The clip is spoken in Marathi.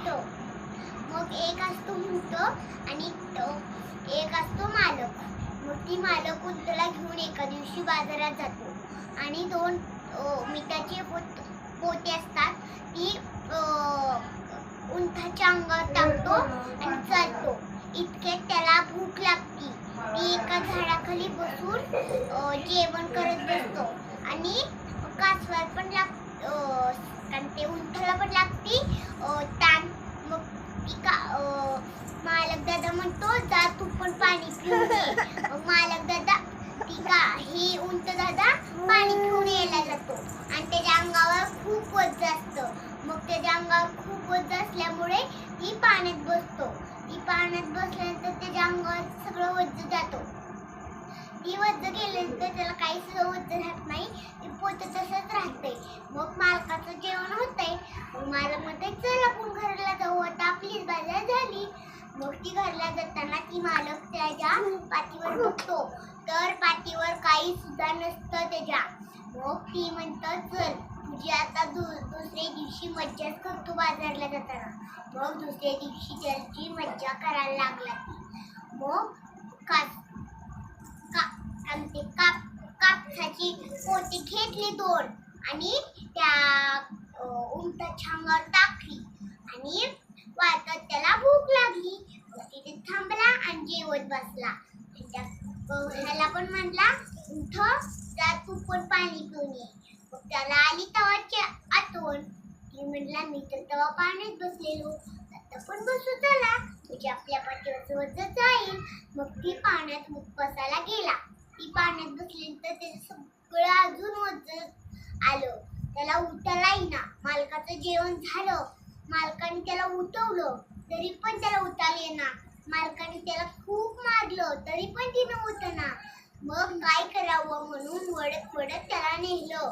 असतो. मग एक असतो मूठ आणि एक असतो मालक. मग ती मालक उंटला घेऊन एका दिवशी बाजारात जातो आणि दोन मिठाचे पोते असतात ती उंटाच्या अंगावर टाकतो आणि चालतो. इतक्यात त्याला भूक लागती. ती एका झाडाखाली बसून जेवण करत बसतो आणि कासवाला पण ते उंटाला पण लागती ताण. मग ती मालक दादा म्हणतो जा तू पण पाणी पिऊन ये. मग मालक दादा ही उंट दादा पाणी पिऊन यायला जातो आणि त्याच्या अंगावर खूप वज्ज असतं. मग त्याच्या अंगावर खूप वज्ज असल्यामुळे ती पाण्यात बसतो. ती पाण्यात बसल्यानंतर त्याच्या अंगावर सगळं वज्ज जातो. ती वज्ज गेल्यानंतर त्याला काही सुद्धा वज्ज राहत नाही. ती पोत तसंच राहते. मग मालकाचं जेवण होतंय. मग मालक म्हणते चल आपण घरला जाऊ, आता आपलीच बाजार झाली. मग ती घरला जाताना ती मालक त्याच्या पाठीवर बघतो तर पाठीवर काही सुद्धा नसतं त्याच्या. मग ती म्हणतं चल तुझी आता दुसऱ्या दिवशी मज्जाच करतो बाजारला जाताना. मग दुसऱ्या दिवशी त्याची मज्जा करायला लागला ती. मग कापसाची पोती घेतली दोन आणि त्या उंटाच्या अंगावर टाकली आणि वाटत त्याला भूक लागली. तिथे थांबला आणि जेवत बसला. ह्याला पण म्हणला उठ जा तू पण पाणी पिऊन ये. मग त्याला आली तवाची आठवण. ती म्हणला मी तर तेव्हा पाण्यात बसलेलो, आता पण बसू चला म्हणजे आपल्या पाठीवरचं वज्ज जाईल. मग ती पाण्यात बसायला गेला. ती पाण्यात बसल्यानंतर त्याचं सगळं अजून वज्ज आलं. त्याला उठायला येईना. मालकाचं जेवण झालं. मालकाने त्याला उठवलं तरी पण त्याला उठायला येईना. मालकाने त्याला खूप मारलं तरी पण तिनं उठेना. मग काय करावं म्हणून वडत त्याला नेलं.